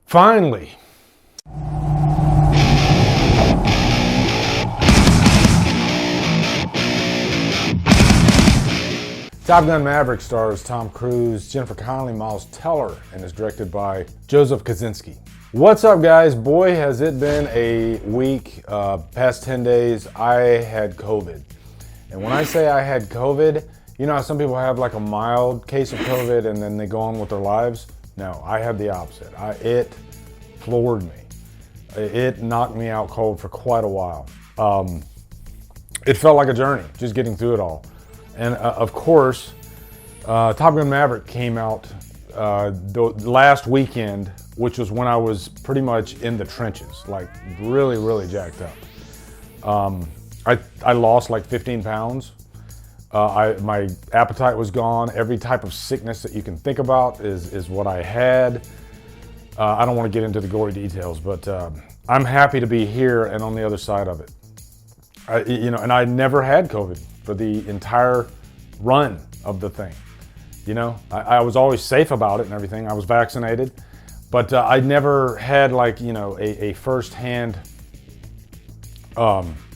Finally. Top Gun Maverick stars Tom Cruise, Jennifer Connelly, Miles Teller, and is directed by Joseph Kosinski. What's up, guys? Boy, has it been a week, past 10 days. I had COVID. And when I say I had COVID, you know how some people have like a mild case of COVID and then they go on with their lives? No, I had the opposite. It floored me. It knocked me out cold for quite a while. It felt like a journey, just getting through it all. And of course, Top Gun Maverick came out the last weekend, which was when I was pretty much in the trenches, like really, really jacked up. I lost like 15 pounds. My appetite was gone. Every type of sickness that you can think about is what I had. I don't want to get into the gory details, but I'm happy to be here and on the other side of it. And I never had COVID for the entire run of the thing. I was always safe about it and everything. I was vaccinated, but I never had like, a firsthand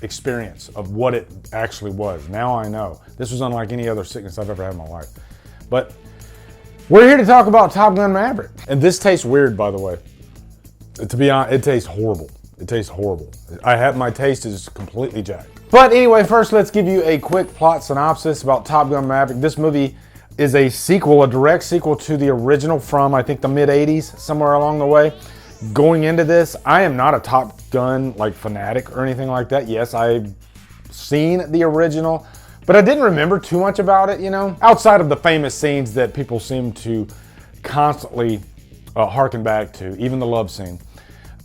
experience of what it actually was. Now I know. This was unlike any other sickness I've ever had in my life. But we're here to talk about Top Gun Maverick. And this tastes weird, by the way. To be honest, it tastes horrible. It tastes horrible. My taste is completely jacked. But anyway, first let's give you a quick plot synopsis about Top Gun Maverick. This movie is a sequel, a direct sequel to the original from, I think, the mid-'80s, somewhere along the way. Going into this, I am not a Top Gun fanatic or anything like that. Yes, I've seen the original, but I didn't remember too much about it, outside of the famous scenes that people seem to constantly harken back to, even the love scene.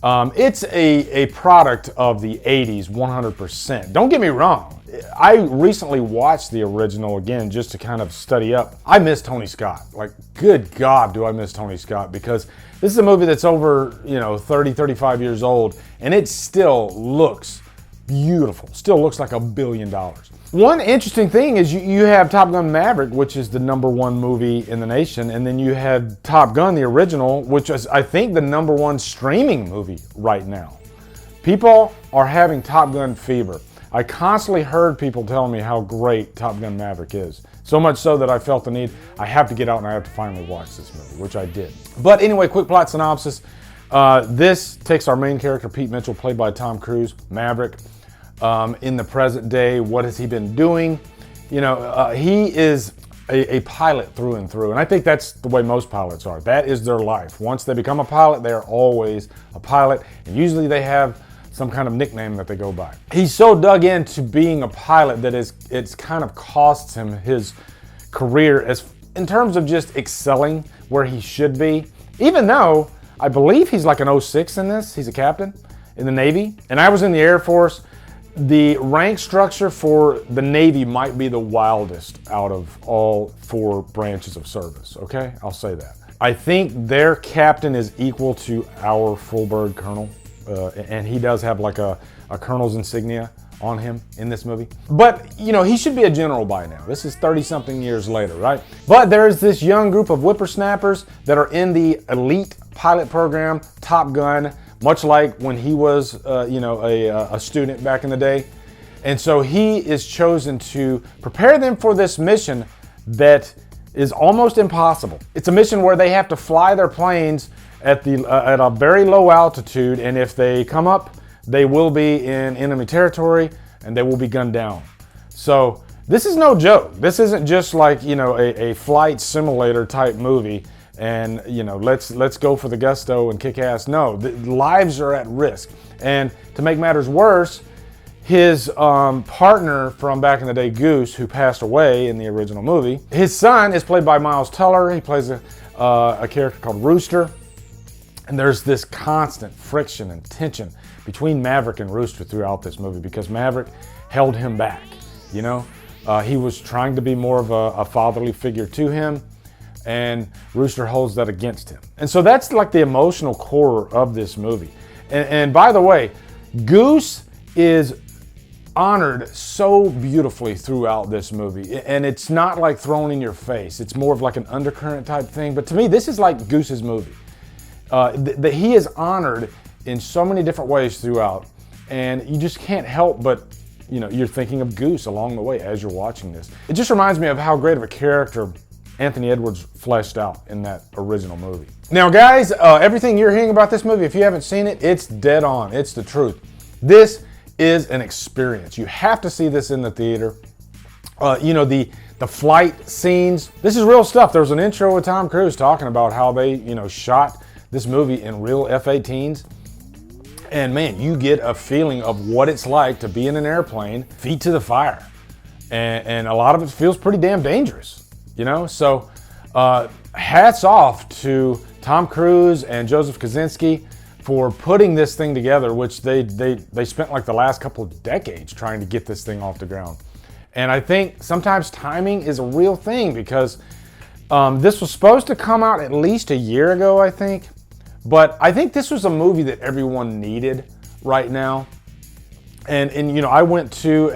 It's a product of the 80s, 100%. Don't get me wrong. I recently watched the original again just to kind of study up. I miss Tony Scott. Like, good God, do I miss Tony Scott, because this is a movie that's over, 30, 35 years old, and it still looks beautiful. Still looks like $1 billion. One interesting thing is you have Top Gun Maverick, which is the #1 movie in the nation, and then you had Top Gun, the original, which is, I think, the #1 streaming movie right now. People are having Top Gun fever. I constantly heard people telling me how great Top Gun Maverick is. So much so that I felt the need, I have to get out and I have to finally watch this movie, which I did. But anyway, quick plot synopsis. This takes our main character, Pete Mitchell, played by Tom Cruise, Maverick. In the present day, what has he been doing? He is a pilot through and through. And I think that's the way most pilots are. That is their life. Once they become a pilot, they are always a pilot. And usually they have some kind of nickname that they go by. He's so dug into being a pilot that it's kind of costs him his career in terms of just excelling where he should be. Even though I believe he's like an 06 in this. He's a captain in the Navy. And I was in the Air Force. The rank structure for the Navy might be the wildest out of all 4 branches of service, okay? I'll say that. I think their captain is equal to our full bird colonel, and he does have like a colonel's insignia on him in this movie. But, he should be a general by now. This is 30-something years later, right? But there is this young group of whippersnappers that are in the elite pilot program, Top Gun, much like when he was, a student back in the day. And so he is chosen to prepare them for this mission that is almost impossible. It's a mission where they have to fly their planes at a very low altitude, and if they come up, they will be in enemy territory and they will be gunned down. So this is no joke. This isn't just like, a flight simulator type movie. And let's go for the gusto and kick ass. No, the lives are at risk. And to make matters worse, his partner from back in the day, Goose, who passed away in the original movie, his son is played by Miles Teller. He plays a character called Rooster. And there's this constant friction and tension between Maverick and Rooster throughout this movie because Maverick held him back. He was trying to be more of a fatherly figure to him, and Rooster holds that against him. And so that's like the emotional core of this movie. And by the way, Goose is honored so beautifully throughout this movie. And it's not like thrown in your face. It's more of like an undercurrent type thing. But to me, this is like Goose's movie. that he is honored in so many different ways throughout, and you just can't help but, you're thinking of Goose along the way as you're watching this. It just reminds me of how great of a character Anthony Edwards fleshed out in that original movie. Now guys, everything you're hearing about this movie, if you haven't seen it, it's dead on. It's the truth. This is an experience. You have to see this in the theater. The flight scenes, this is real stuff. There was an intro with Tom Cruise talking about how they, shot this movie in real F-18s. And man, you get a feeling of what it's like to be in an airplane, feet to the fire. And a lot of it feels pretty damn dangerous, So hats off to Tom Cruise and Joseph Kosinski for putting this thing together, which they spent like the last couple of decades trying to get this thing off the ground. And I think sometimes timing is a real thing, because this was supposed to come out at least a year ago, I think. But I think this was a movie that everyone needed right now. And I went to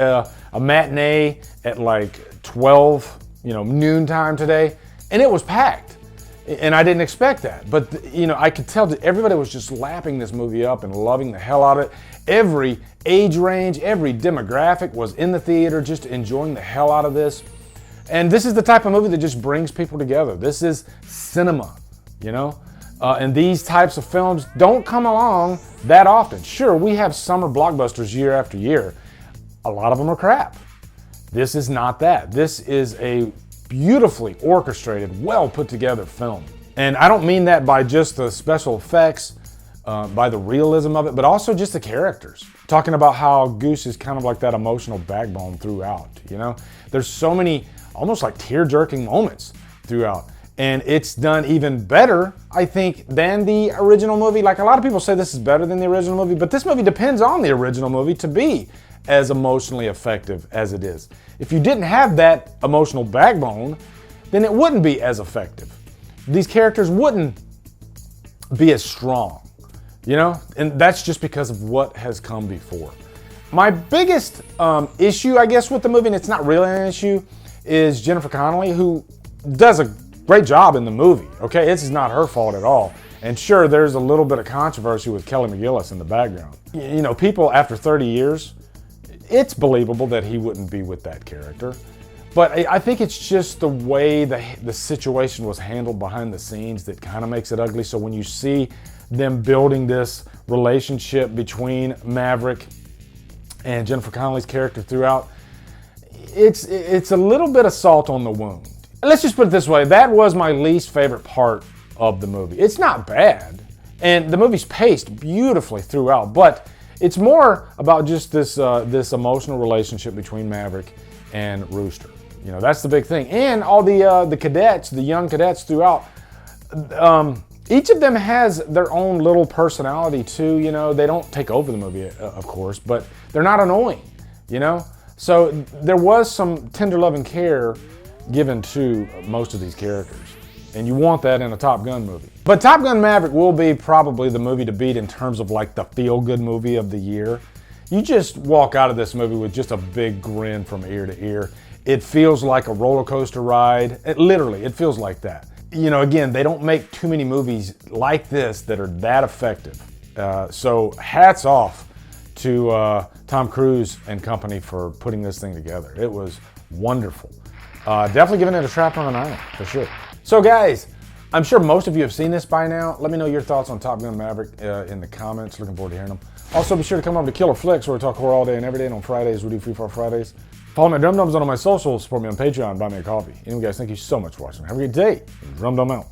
a matinee at like 12, noontime today, and it was packed. And I didn't expect that. But, I could tell that everybody was just lapping this movie up and loving the hell out of it. Every age range, every demographic was in the theater just enjoying the hell out of this. And this is the type of movie that just brings people together. This is cinema, and these types of films don't come along that often. Sure, we have summer blockbusters year after year. A lot of them are crap. This is not that. This is a beautifully orchestrated, well put together film. And I don't mean that by just the special effects, by the realism of it, but also just the characters. Talking about how Goose is kind of like that emotional backbone throughout, There's so many almost like tear-jerking moments throughout. And it's done even better, I think, than the original movie. Like, a lot of people say this is better than the original movie, but this movie depends on the original movie to be as emotionally effective as it is. If you didn't have that emotional backbone, then it wouldn't be as effective. These characters wouldn't be as strong, And that's just because of what has come before. My biggest issue, I guess, with the movie, and it's not really an issue, is Jennifer Connelly, who does a great job in the movie, okay? This is not her fault at all. And sure, there's a little bit of controversy with Kelly McGillis in the background. People after 30 years, it's believable that he wouldn't be with that character. But I think it's just the way the situation was handled behind the scenes that kind of makes it ugly. So when you see them building this relationship between Maverick and Jennifer Connelly's character throughout, it's a little bit of salt on the wound. Let's just put it this way, that was my least favorite part of the movie. It's not bad, and the movie's paced beautifully throughout, but it's more about just this emotional relationship between Maverick and Rooster. That's the big thing. And all the cadets, the young cadets throughout, each of them has their own little personality too, They don't take over the movie, of course, but they're not annoying, So there was some tender love and care given to most of these characters. And you want that in a Top Gun movie. But Top Gun Maverick will be probably the movie to beat in terms of like the feel-good movie of the year. You just walk out of this movie with just a big grin from ear to ear. It feels like a roller coaster ride. It feels like that. Again, they don't make too many movies like this that are that effective. So hats off to Tom Cruise and company for putting this thing together. It was wonderful. Definitely giving it a strap on an iron, for sure. So guys, I'm sure most of you have seen this by now. Let me know your thoughts on Top Gun Maverick in the comments. Looking forward to hearing them. Also, be sure to come over to Killer Flicks, where we talk horror all day and every day. And on Fridays, we do Free for Fridays. Follow my Drumdums on all my socials. Support me on Patreon. Buy me a coffee. Anyway, guys, thank you so much for watching. Have a great day. Drumdum out.